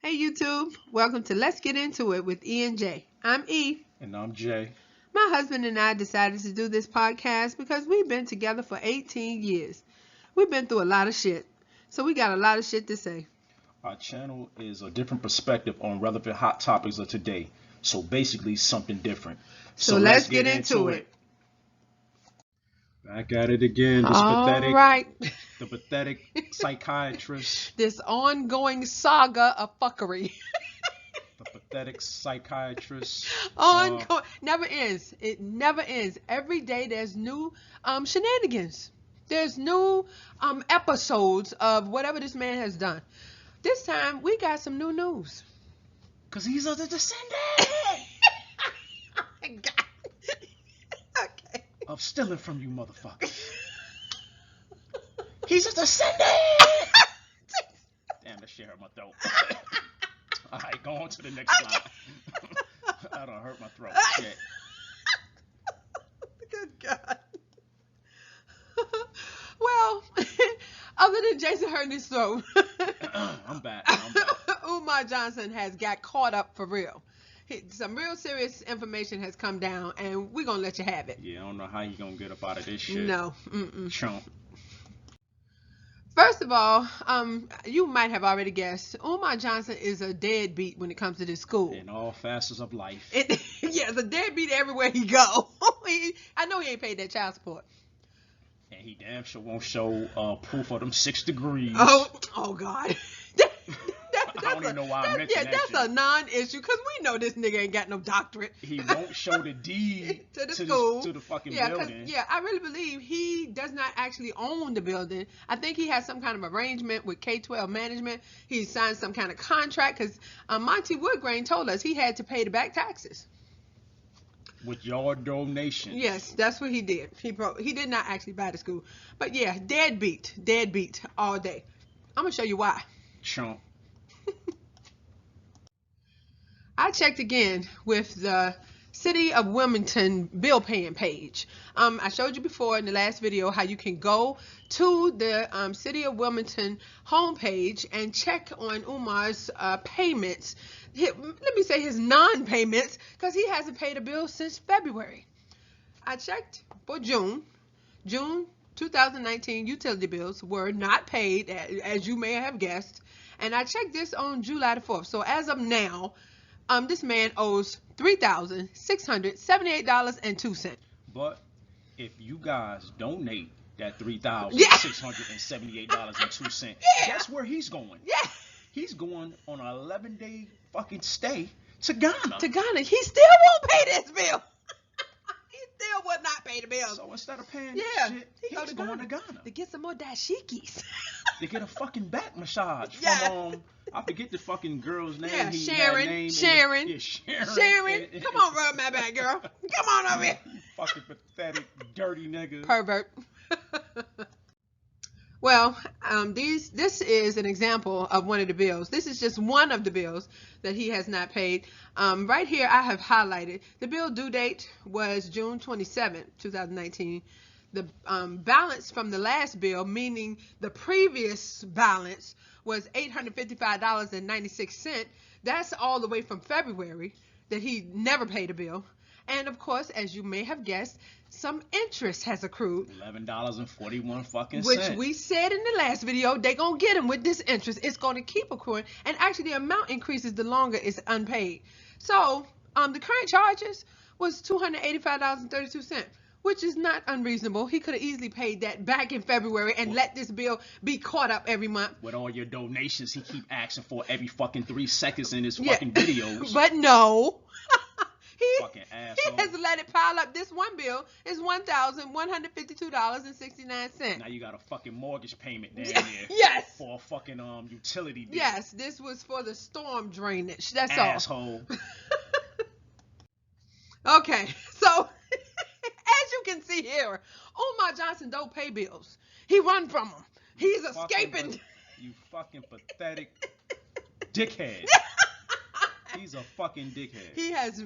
Hey YouTube, welcome to Let's Get Into It with E and J. I'm E. And I'm Jay. My husband and I decided to do this podcast because we've been together for 18 years. We've been through a lot of shit, so we got a lot of shit to say. Our channel is a different perspective on relevant hot topics of today. So basically something different. So let's get into it. Back at it again. The pathetic psychiatrist. This ongoing saga of fuckery. The pathetic psychiatrist. Never ends. It never ends. Every day there's new shenanigans. There's new episodes of whatever this man has done. This time we got some new news. Cause he's a descendant. Oh my God. Okay. Of stealing from you motherfuckers. He's a descendant. Damn, that shit hurt my throat. Alright, go on to the next slide. I done hurt my throat. Shit. Good God. Well, other than Jason hurting his throat, I'm back. Umar Johnson has got caught up for real. Some real serious information has come down, and we're gonna let you have it. Yeah, I don't know how you gonna get up out of this shit. No. Chump. First of all, you might have already guessed, Umar Johnson is a deadbeat when it comes to this school. In all facets of life. Yeah, it's a deadbeat everywhere he go. I know he ain't paid that child support. And he damn sure won't show proof of them 6 degrees. Oh God. I don't even know why I mentioned that. That's a non-issue because we know this nigga ain't got no doctorate. He won't show the deed to the school, to the fucking building. Yeah, I really believe he does not actually own the building. I think he has some kind of arrangement with K-12 management. He signed some kind of contract because Monty Woodgrain told us he had to pay the back taxes. With your donation. Yes, that's what he did. He did not actually buy the school. But yeah, deadbeat all day. I'm going to show you why. Chump. I checked again with the City of Wilmington bill paying page. I showed you before in the last video how you can go to the City of Wilmington homepage and check on Umar's payments. Let me say his non-payments, because he hasn't paid a bill since February. I checked for June 2019 utility bills were not paid, as you may have guessed. And I checked this on July the 4th. So as of now, this man owes $3,678.02. But if you guys donate that $3,678.02, guess where he's going? Yeah. He's going on an 11-day fucking stay to Ghana. He still won't pay this bill. He still would not pay the bill. So instead of paying shit, he's going to Ghana. To get some more dashikis. To get a fucking back massage from I forget the fucking girl's name. Yeah, Sharon. Sharon. Come on, rub my back, girl. Come on over here. Fucking pathetic, dirty nigga. Pervert. Well, this is an example of one of the bills. This is just one of the bills that he has not paid. Right here, I have highlighted. The bill due date was June 27, 2019. The balance from the last bill, meaning the previous balance, was $855.96. That's all the way from February that he never paid a bill. And of course, as you may have guessed, some interest has accrued. $11.41 fucking which cent. We said in the last video, they gonna get him with this interest. It's gonna keep accruing, and actually the amount increases the longer it's unpaid. So the current charges was $285.32. Which is not unreasonable. He could have easily paid that back in February and let this bill be caught up every month. With all your donations he keep asking for every fucking 3 seconds in his fucking videos. But no. He has let it pile up. This one bill is $1,152.69. Now you got a fucking mortgage payment down there. Yes. For a fucking utility bill. Yes, this was for the storm drainage. That's asshole. All. Okay, so as you can see here, Umar Johnson don't pay bills. He run from them. He's escaping. You fucking pathetic dickhead. He's a fucking dickhead.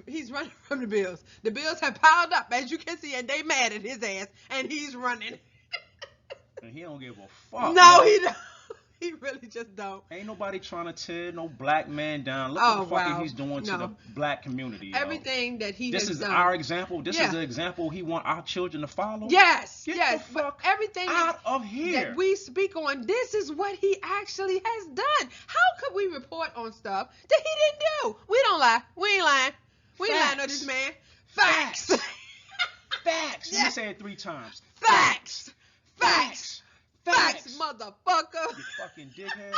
He's running from the bills. The bills have piled up, as you can see, and they mad at his ass, and he's running. And he don't give a fuck. No, he don't. He really just don't. Ain't nobody trying to tear no black man down. Look what Oh the fuck wow. he's doing to the No. black community, yo. Everything that he This has is done. our example. This is Yeah. the example he want our children to follow. Yes, Get yes. the But fuck everything out of here. that we speak on, this is what he actually has done. How could we report on stuff that he didn't do? We don't lie. We ain't lying. We ain't lying on this man. Facts. Facts. Yeah. Let me say it 3 times. Facts. Facts. Facts. Facts, motherfucker. You fucking dickhead.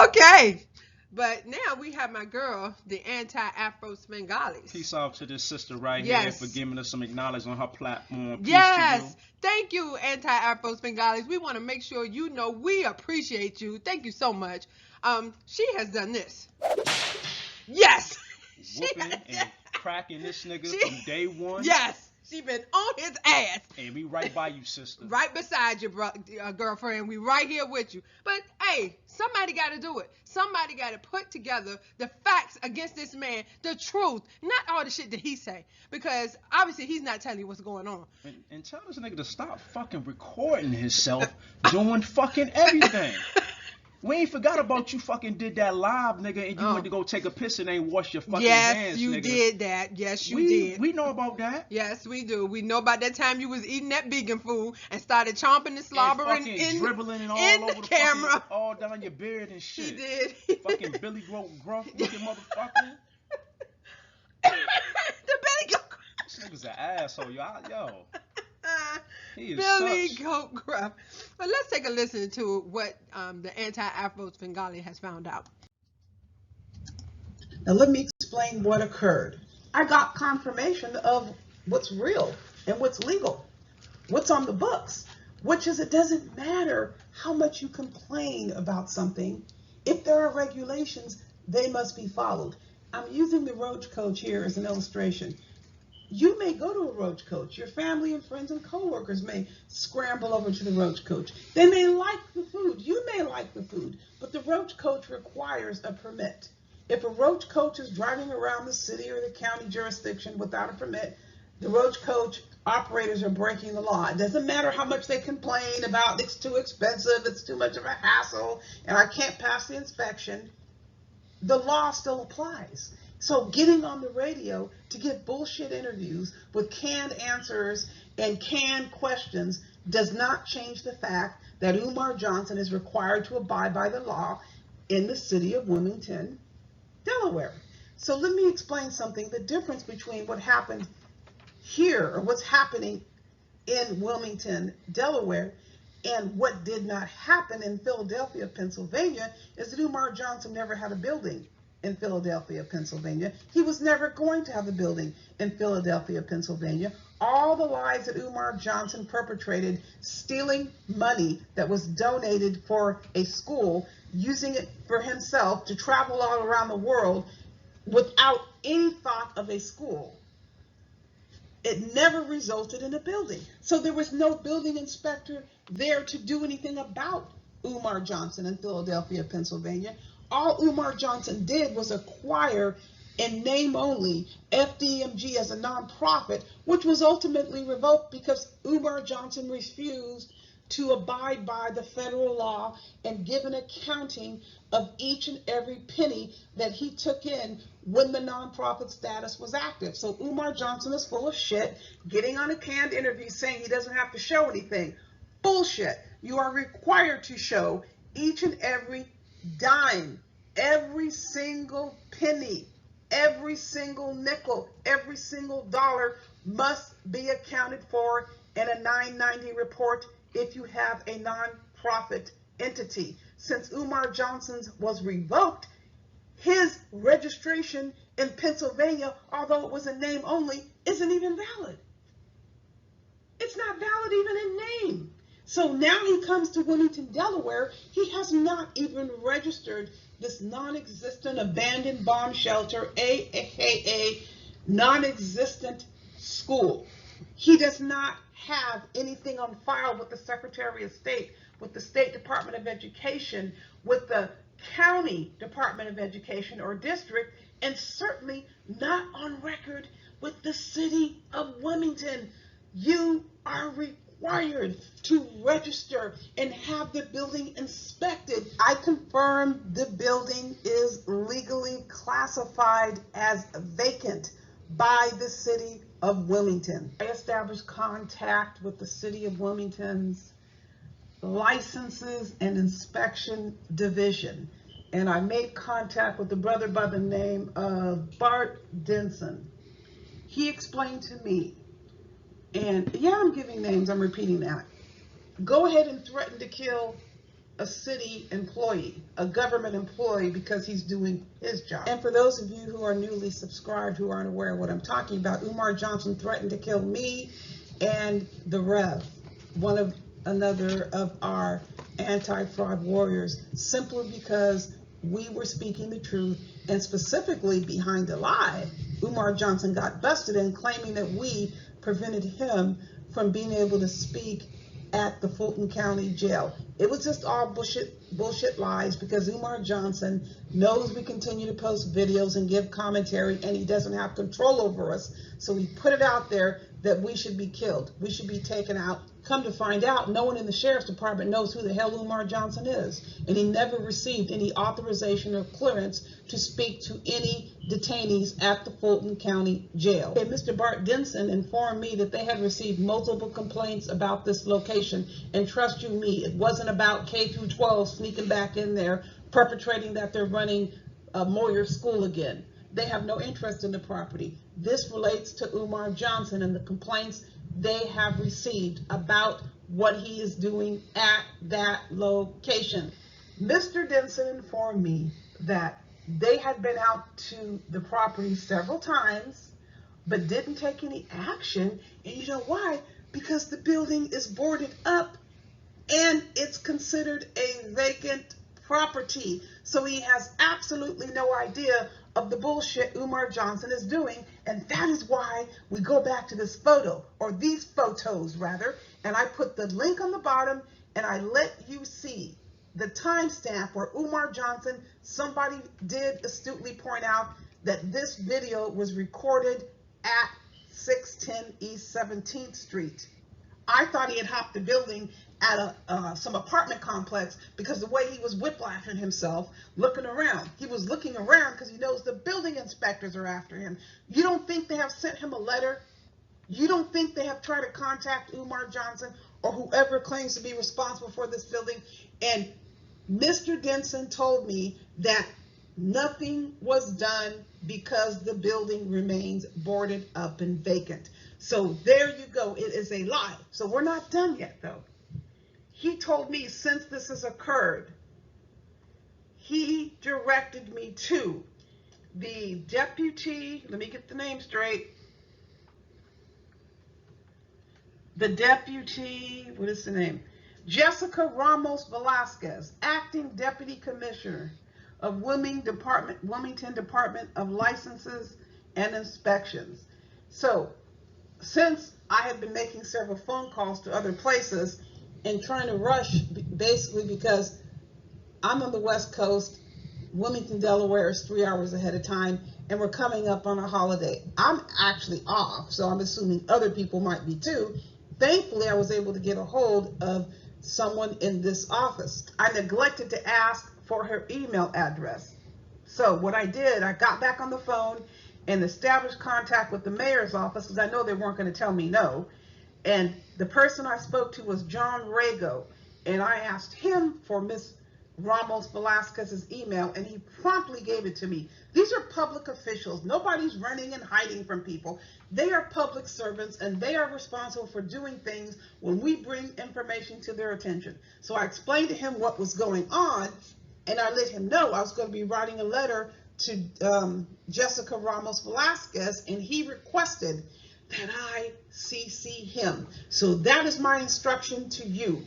Okay. But now we have my girl, the anti-Afro Svengalis. Peace out to this sister right Yes. here for giving us some acknowledgement on her platform. Peace Yes. to you. Thank you, anti-Afro Svengalis. We want to make sure you know we appreciate you. Thank you so much. She has done this. Yes. Whooping and cracking this nigga from day one. Yes. She been on his ass. And we right by you, sister. Right beside you, girlfriend. We right here with you. But, hey, somebody got to do it. Somebody got to put together the facts against this man, the truth, not all the shit that he say. Because, obviously, he's not telling you what's going on. And tell this nigga to stop fucking recording himself doing fucking everything. We ain't forgot about you fucking did that live, nigga, and you went to go take a piss and ain't wash your fucking hands, Yes, you nigga. did that. Yes, you did. We know about that. Yes, we do. We know about that time you was eating that vegan food and started chomping and slobbering and dribbling and all in over the the camera. Fucking, all down your beard and shit. He did. Fucking Billy Gruff looking motherfucker. The Billy Goat Gruff. This nigga's an asshole, yo. He is Billy such. Goat Gruff. But let's take a listen to what the anti-Afro Svengali has found out. Now let me explain what occurred. I got confirmation of what's real and what's legal, what's on the books, which is it doesn't matter how much you complain about something. If there are regulations, they must be followed. I'm using the Roach Coach here as an illustration. You may go to a Roach Coach. Your family and friends and coworkers may scramble over to the Roach Coach. They may like the food. You may like the food, but the Roach Coach requires a permit. If a Roach Coach is driving around the city or the county jurisdiction without a permit, the Roach Coach operators are breaking the law. It doesn't matter how much they complain about it's too expensive, it's too much of a hassle, and I can't pass the inspection. The law still applies. So getting on the radio to give bullshit interviews with canned answers and canned questions does not change the fact that Umar Johnson is required to abide by the law in the city of Wilmington, Delaware. So let me explain something, the difference between what happened here or what's happening in Wilmington, Delaware, and what did not happen in Philadelphia, Pennsylvania, is that Umar Johnson never had a building in Philadelphia, Pennsylvania. He was never going to have a building in Philadelphia, Pennsylvania. All the lies that Umar Johnson perpetrated, stealing money that was donated for a school, using it for himself to travel all around the world without any thought of a school. It never resulted in a building. So there was no building inspector there to do anything about Umar Johnson in Philadelphia, Pennsylvania. All Umar Johnson did was acquire in name only FDMG as a nonprofit, which was ultimately revoked because Umar Johnson refused to abide by the federal law and give an accounting of each and every penny that he took in when the nonprofit status was active. So Umar Johnson is full of shit, getting on a canned interview saying he doesn't have to show anything. Bullshit. You are required to show each and every dime, every single penny, every single nickel, every single dollar must be accounted for in a 990 report if you have a nonprofit entity. Since Umar Johnson's was revoked, his registration in Pennsylvania, although it was in name only, isn't even valid. It's not valid even in name. So now he comes to Wilmington, Delaware. He has not even registered this non-existent abandoned bomb shelter, aka non-existent school. He does not have anything on file with the Secretary of State, with the State Department of Education, with the County Department of Education or district, and certainly not on record with the city of Wilmington. You are required required to register and have the building inspected. I confirm the building is legally classified as vacant by the city of Wilmington. I established contact with the city of Wilmington's licenses and inspection division, and I made contact with the brother by the name of Bart Denson. He explained to me, and yeah, I'm giving names, I'm repeating that. Go ahead and threaten to kill a city employee, a government employee, because he's doing his job. And for those of you who are newly subscribed, who aren't aware of what I'm talking about, Umar Johnson threatened to kill me and the Rev, another of our anti-fraud warriors, simply because we were speaking the truth, and specifically behind the lie, Umar Johnson got busted in claiming that we prevented him from being able to speak at the Fulton County Jail. It was just all bullshit lies, because Umar Johnson knows we continue to post videos and give commentary, and he doesn't have control over us. So he put it out there that we should be killed. We should be taken out. Come to find out, no one in the sheriff's department knows who the hell Umar Johnson is. And he never received any authorization or clearance to speak to any detainees at the Fulton County Jail. And Mr. Bart Denson informed me that they had received multiple complaints about this location. And trust you me, it wasn't about K through 12 sneaking back in there, perpetrating that they're running a Moyer school again. They have no interest in the property. This relates to Umar Johnson and the complaints they have received about what he is doing at that location. Mr. Denson informed me that they had been out to the property several times, but didn't take any action. And you know why? Because the building is boarded up and it's considered a vacant property. So he has absolutely no idea of the bullshit Umar Johnson is doing, and that is why we go back to this photo, or these photos rather, and I put the link on the bottom, and I let you see the timestamp where Umar Johnson, somebody did astutely point out that this video was recorded at 610 East 17th Street. I thought he had hopped the building at some apartment complex, because the way he was whiplashing himself, looking around. He was looking around because he knows the building inspectors are after him. You don't think they have sent him a letter? You don't think they have tried to contact Umar Johnson or whoever claims to be responsible for this building? And Mr. Denson told me that nothing was done because the building remains boarded up and vacant. So there you go. It is a lie. So we're not done yet, though. He told me since this has occurred, he directed me to the deputy, let me get the name straight, the deputy, what is the name? Jessica Ramos Velasquez, acting deputy commissioner of Wilmington Department of Licenses and Inspections. So since I have been making several phone calls to other places and trying to rush, basically because I'm on the West Coast, Wilmington, Delaware is 3 hours ahead of time, and we're coming up on a holiday. I'm actually off, so I'm assuming other people might be too. Thankfully, I was able to get a hold of someone in this office. I neglected to ask for her email address. So what I did, I got back on the phone and established contact with the mayor's office, because I know they weren't going to tell me no. And the person I spoke to was John Rago, and I asked him for Miss Ramos Velasquez's email, and he promptly gave it to me. These are public officials. Nobody's running and hiding from people. They are public servants, and they are responsible for doing things when we bring information to their attention. So I explained to him what was going on, and I let him know I was going to be writing a letter to Jessica Ramos Velasquez, and he requested that I CC him. So that is my instruction to you.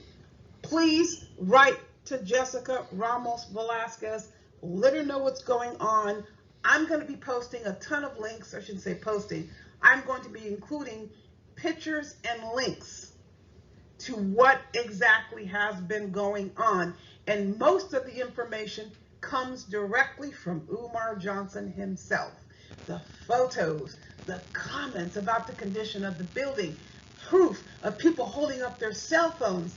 Please write to Jessica Ramos Velasquez. Let her know what's going on. I'm going to be posting a ton of links. I shouldn't say posting. I'm going to be including pictures and links to what exactly has been going on. And most of the information comes directly from Umar Johnson himself. The photos, the comments about the condition of the building, proof of people holding up their cell phones,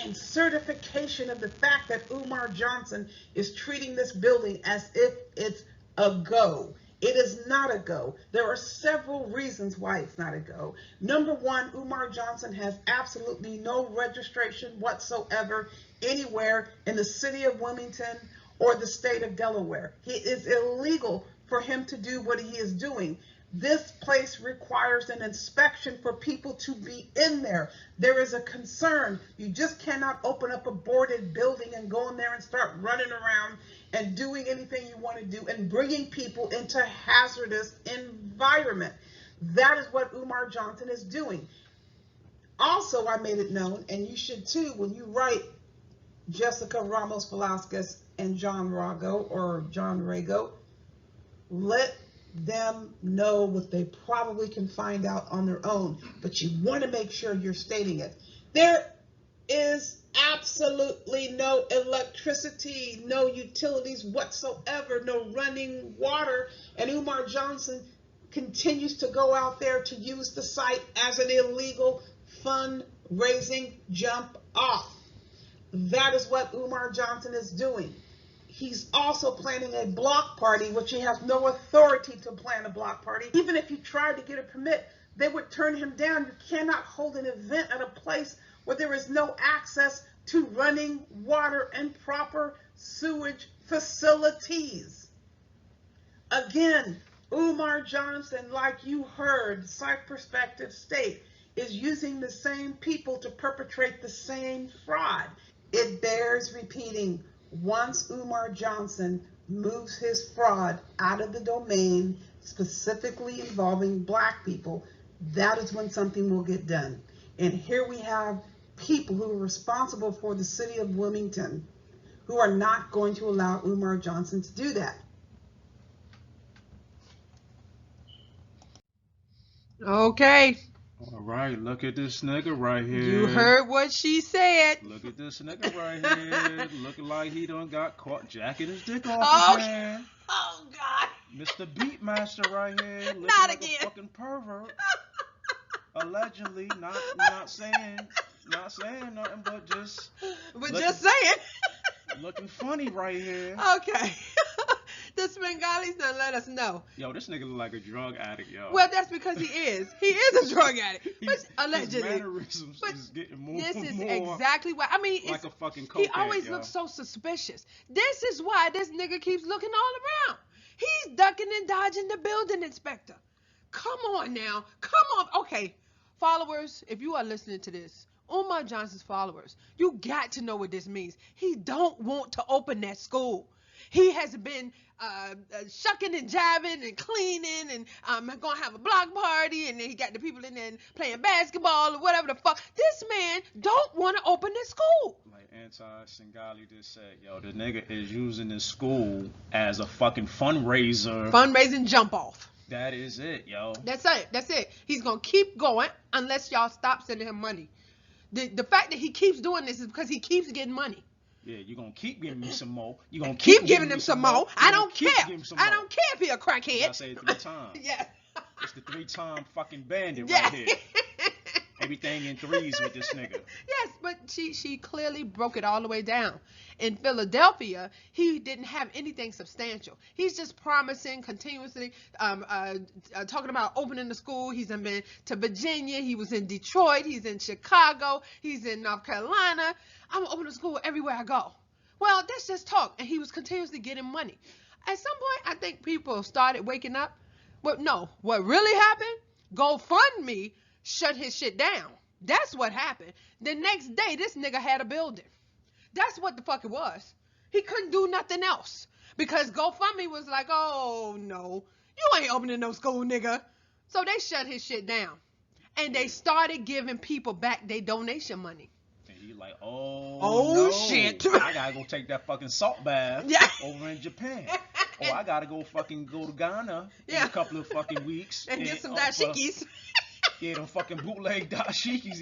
and certification of the fact that Umar Johnson is treating this building as if it's a go. It is not a go. There are several reasons why it's not a go. Number one, Umar Johnson has absolutely no registration whatsoever anywhere in the city of Wilmington or the state of Delaware. It is illegal for him to do what he is doing. This place requires an inspection for people to be in there. There is a concern. You just cannot open up a boarded building and go in there and start running around and doing anything you want to do and bringing people into a hazardous environment. That is what Umar Johnson is doing. Also, I made it known, and you should too, when you write Jessica Ramos Velasquez and John Rago or John Rago, let them know what they probably can find out on their own, but you want to make sure you're stating it. There is absolutely no electricity, no utilities whatsoever, no running water, and Umar Johnson continues to go out there to use the site as an illegal fundraising jump off. That is what Umar Johnson is doing. He's also planning a block party, which he has no authority to plan a block party. Even if he tried to get a permit, they would turn him down. You cannot hold an event at a place where there is no access to running water and proper sewage facilities. Again, Umar Johnson, like you heard, Site Perspective State, is using the same people to perpetrate the same fraud. It bears repeating. Once Umar Johnson moves his fraud out of the domain, specifically involving black people, that is when something will get done. And here we have people who are responsible for the city of Wilmington who are not going to allow Umar Johnson to do that. Okay. All right, look at this nigga right here. You heard what she said. Look at this nigga right here. Looking like he done got caught jacking his dick off again. Oh, God. Mr. Beatmaster right here. Looking Not like again. a fucking pervert. Allegedly, not saying nothing, but just saying. looking funny right here. Okay. The Svengalis done let us know. Yo, this nigga look like a drug addict, yo. Well, that's because he is. He is a drug addict. But allegedly. His mannerisms is getting more This is more exactly why. I mean, like a fucking he cokehead, always yo. looks so suspicious. This is why this nigga keeps looking all around. He's ducking and dodging the building inspector. Come on now. Come on. Okay, followers, if you are listening to this, Umar Johnson's followers, you got to know what this means. He don't want to open that school. He has been shucking and jiving and cleaning and gonna have a block party, and then he got the people in there playing basketball or whatever the fuck. This man don't want to open this school. Like Anti-Singali just said, yo, the nigga is using this school as a fucking fundraising jump off. That is it, yo. That's it. He's gonna keep going unless y'all stop sending him money. The fact that he keeps doing this is because he keeps getting money. Yeah, you're gonna keep giving me some more. You're gonna keep giving him some more. I don't care. I don't care if he a crackhead. I say it 3 times. Yeah. It's the 3-time fucking bandit Yeah. right here. Everything in threes with this nigga. Yes, but she clearly broke it all the way down. In Philadelphia, he didn't have anything substantial. He's just promising continuously, talking about opening the school. He's been to Virginia. He was in Detroit. He's in Chicago. He's in North Carolina. I'm going to open a school everywhere I go. Well, that's just talk. And he was continuously getting money. At some point, I think people started waking up. But no, what really happened, GoFundMe shut his shit down. That's what happened. The next day, this nigga had a building. That's what the fuck it was. He couldn't do nothing else. Because GoFundMe was like, oh, no, you ain't opening no school, nigga. So they shut his shit down. And they started giving people back their donation money. And he like, oh no, shit. I gotta go take that fucking salt bath over in Japan. I gotta go to Ghana in a couple of fucking weeks. And get some dashikis. Yeah, them fucking bootleg dashikis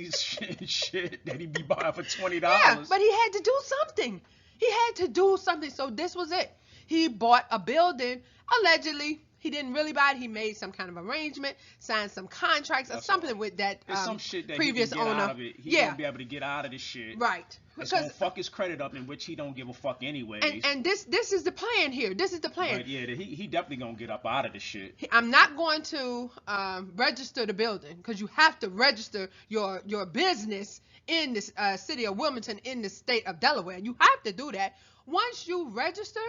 and shit that he be buying for $20. Yeah, but he had to do something. So this was it. He bought a building. Allegedly, He didn't really buy it. He made some kind of arrangement, signed some contracts or something with that There's some shit that previous he can get owner. out of it. He gonna be able to get out of this shit. Right. It's gonna fuck his credit up, in which he don't give a fuck anyways. And this is the plan here. This is the plan. But yeah, he definitely gonna get up out of this shit. I'm not going to register the building, because you have to register your business in this city of Wilmington in the state of Delaware. You have to do that. Once you register,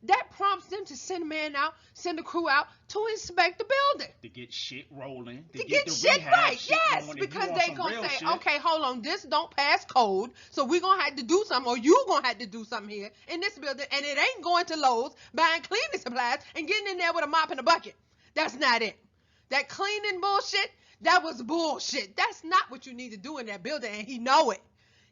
that prompts them to send a man out, send a crew out to inspect the building. To get shit rolling. To get the shit rehab right, shit yes. going, Because they gonna say, shit. okay, hold on, this don't pass code, so we gonna have to do something, or you gonna have to do something here in this building, and it ain't going to Lowe's, buying cleaning supplies, and getting in there with a mop and a bucket. That's not it. That cleaning bullshit, that was bullshit. That's not what you need to do in that building, and he know it.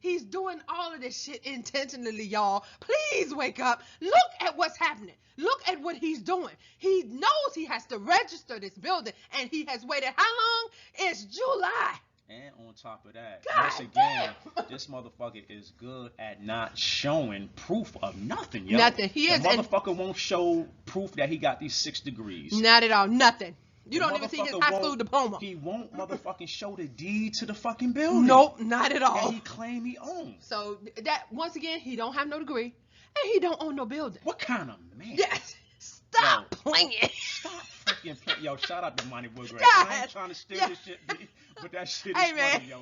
He's doing all of this shit intentionally, y'all. Please wake up. Look at what's happening. Look at what he's doing. He knows he has to register this building, and he has waited how long? It's July. And on top of that, God once again, this motherfucker is good at not showing proof of nothing, yo. Nothing. He the is. motherfucker won't show proof that he got these 6 degrees. Not at all. Nothing. You The don't even see his motherfucker high school won't- diploma. He won't motherfucking show the deed to the fucking building. Nope, not at all. That he claim he owns. So that, once again, he don't have no degree, and he don't own no building. What kind of man? Yes. Stop playing. Stop fucking playing. Yo, shout out to Monty Woodruff. God. I ain't trying to steal this shit, B, but that shit is Hey, man. funny, yo.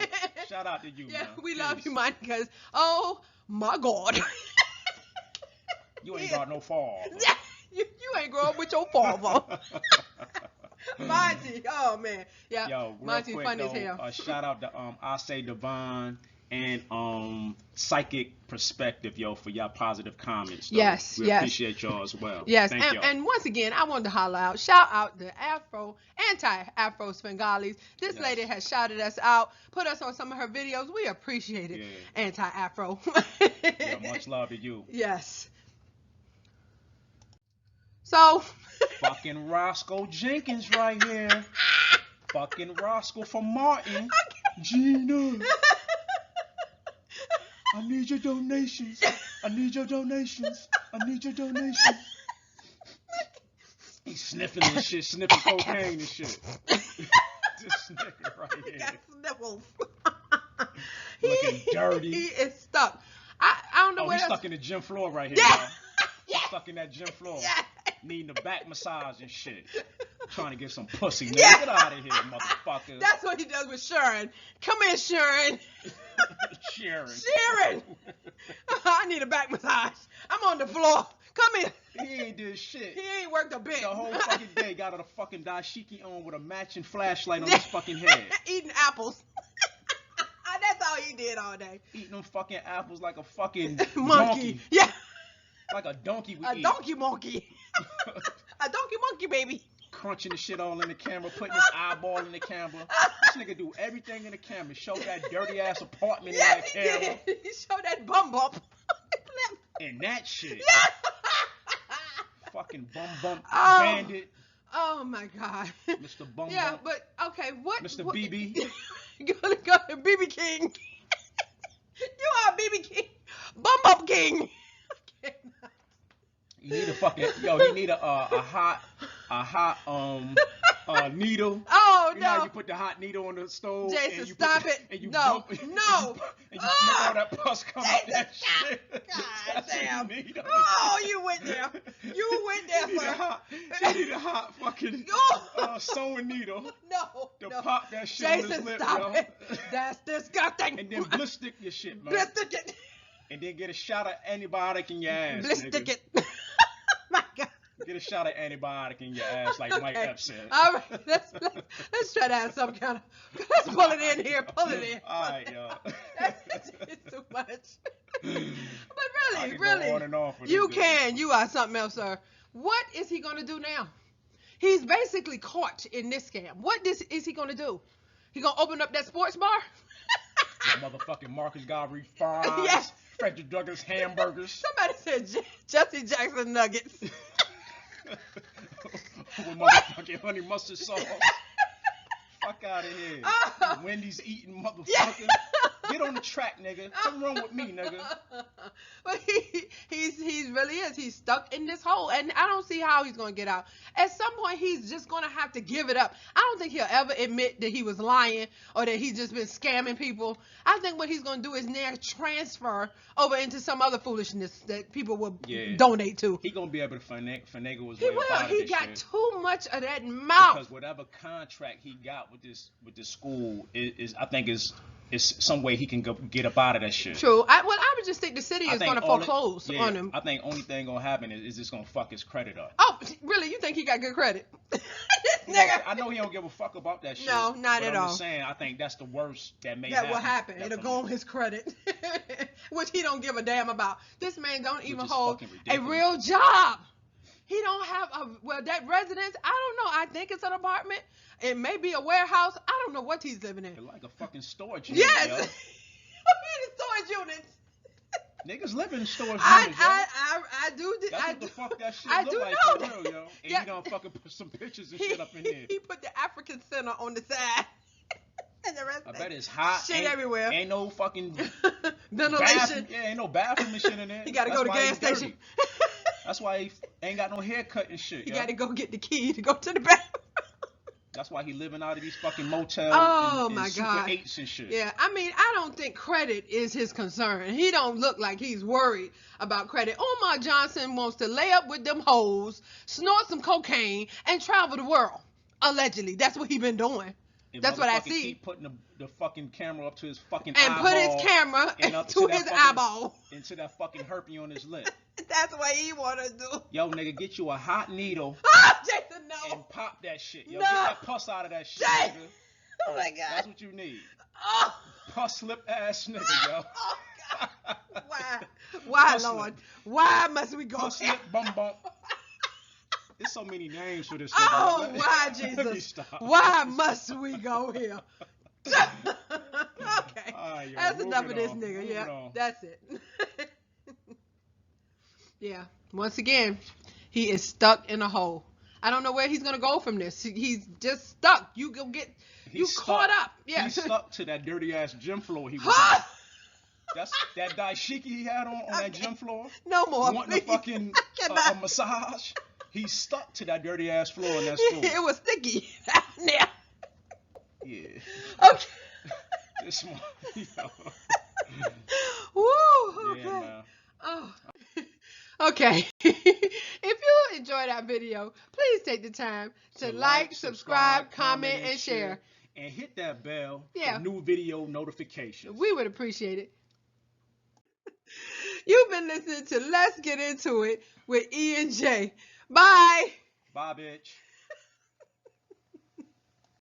Shout out to you, Yeah, man. we love Peace. you, Monty, because, oh, my God. You ain't got no fall. Yeah, you ain't grow up with your father. Monty, oh, man. Yeah, Yo, real Monty quick, funny as though, hell. shout out to I Say Devon and Psychic Perspective, yo, for y'all positive comments. Though. Yes, we yes. appreciate y'all as well. Yes, Thank y'all. and once again, I wanted to holler out, shout out the anti-Afro Svengalis. This Yes. lady has shouted us out, put us on some of her videos. We appreciate it, Yeah. anti-Afro. Yeah, much love to you. Yes. So. Fucking Roscoe Jenkins right here. Fucking Roscoe from Martin. Gina. I need your donations. I need your donations. I need your donations. He's sniffing and shit, sniffing cocaine and shit. This nigga right He here. got sniffles. Looking dirty. He is stuck. I don't know Oh, where he's else. stuck in the gym floor right here, Yeah. y'all. Yeah. Stuck in that gym floor. Yeah. Needing a back massage and shit. Trying to get some pussy. Nigga. Yeah. Get out of here, motherfucker. That's what he does with Sharon. Come here, Sharon. Sharon. Sharon. I need a back massage. I'm on the floor. Come here. He ain't did shit. He ain't worked a bit. The whole fucking day got a fucking dashiki on with a matching flashlight on his fucking head. Eating apples. That's all he did all day. Eating them fucking apples like a fucking Monkey. donkey. Yeah. Like a donkey would A eat. donkey monkey. A donkey monkey, baby. Crunching the shit all in the camera, putting his eyeball in the camera. This nigga do everything in the camera. Show that dirty ass apartment Yes, in he that camera. did. He showed that bum bump. And that shit. Yeah. Fucking bum Oh. bandit. Oh my God. Mr. Bum Yeah, Bump. but okay, what? Mr. what- BB. go to BB King. You are BB King. Bum Bump King. I cannot. You need a fucking you need a hot needle. Oh You know how no. you put the hot needle on the stove Jason, and you stop put, it. and you No, bump, no. and you make all that pus come out Jason, that stop. shit. God That's what damn. you need on Oh, you went there. You went there, You need a sir. hot, you need a hot fucking Oh. sewing needle No. to No. pop that shit on his Jason, lip, stop yo. it. That's disgusting. And then blister your shit, man. Blister it. And then get a shot of antibiotic in your ass, Blister nigga. it. My God. Get a shot of antibiotic in your ass, like Mike Okay. Epps said. All right, let's try to have some kind of. Let's pull it in here. Pull it in. All right, yo. That's just too much. But I really, can go on really, and on for you this, can. You are something else, sir. What is he gonna do now? He's basically caught in this scam. What is he gonna do? He gonna open up that sports bar? Motherfucking Marcus Garvey fries. Yes. Frederick Douglass hamburgers. Somebody said Jesse Jackson nuggets. With motherfucking honey mustard sauce. Fuck out of here. Oh. Wendy's eating motherfucker. Yeah. Get on the track, nigga. Come run with me, nigga. But he really is. He's stuck in this hole, and I don't see how he's gonna get out. At some point, he's just gonna have to give it up. I don't think he'll ever admit that he was lying or that he's just been scamming people. I think what he's gonna do is now transfer over into some other foolishness that people will donate to. He gonna be able to finagle his He way will. up out of He this got shit. too much of that mouth. Because whatever contract he got with this school is I think is some way he can get up out of that shit. True. I would just think the city is going to foreclose on him. I think only thing gonna happen is it's gonna fuck his credit up. Oh, really? You think he got good credit? Nigga. I know he don't give a fuck about that shit. No, not at all. I'm just saying, I think that's the worst that may that happen. will happen. It'll go on his credit, which he don't give a damn about. This man don't even hold a real job. He don't have that residence. I don't know. I think it's an apartment. It may be a warehouse. I don't know what he's living in. It's like a fucking storage unit. Yes. Yo. In storage units. Niggas live in storage units. I do. That's what the fuck that shit I look do like know for that. real, yo. And he gonna fucking put some pictures and shit up in there. He put the African Center on the side. And the rest I bet it's hot. Shit everywhere. Ain't no fucking ventilation. Ain't no bathroom and shit in there. You gotta go to gas station. That's why he ain't got no haircut and shit. You gotta go get the key to go to the bathroom. That's why he living out of these fucking motels and my Super God. 8s and shit. Yeah, I mean, I don't think credit is his concern. He don't look like he's worried about credit. Umar Johnson wants to lay up with them hoes, snort some cocaine, and travel the world. Allegedly. That's what he been doing. That's what I see. Keep putting the fucking camera up to his fucking and eyeball. Put his camera to his eyeball. Into that fucking herpes on his lip. That's what he want to do. Yo, nigga, get you a hot needle. Jason, no. And pop that shit. Yo, no. get that pus out of that shit, Jason. nigga. Oh, my God. That's what you need. Oh. Pus lip ass nigga, yo. Oh, God. Why, Lord? Why must we go Pus here? lip bum bump. There's so many names for this. Oh, why, Jesus? Why must we go here? Okay. Right, that's enough of this nigga. Yeah, that's it. Yeah. Once again, he is stuck in a hole. I don't know where he's gonna go from this. He's just stuck. You go get caught up. Yeah. He's stuck to that dirty ass gym floor he was on. That's that dashiki he had on that gym floor. No more. Wanting a fucking a massage. He's stuck to that dirty ass floor in that school. It was sticky down there. Yeah. Okay. This one. Woo. Okay. Yeah, man. Oh. Okay. If you enjoyed our video, please take the time to like, subscribe, comment, and share. And hit that bell for new video notifications. We would appreciate it. You've been listening to Let's Get Into It with E and J. Bye. Bye, bitch.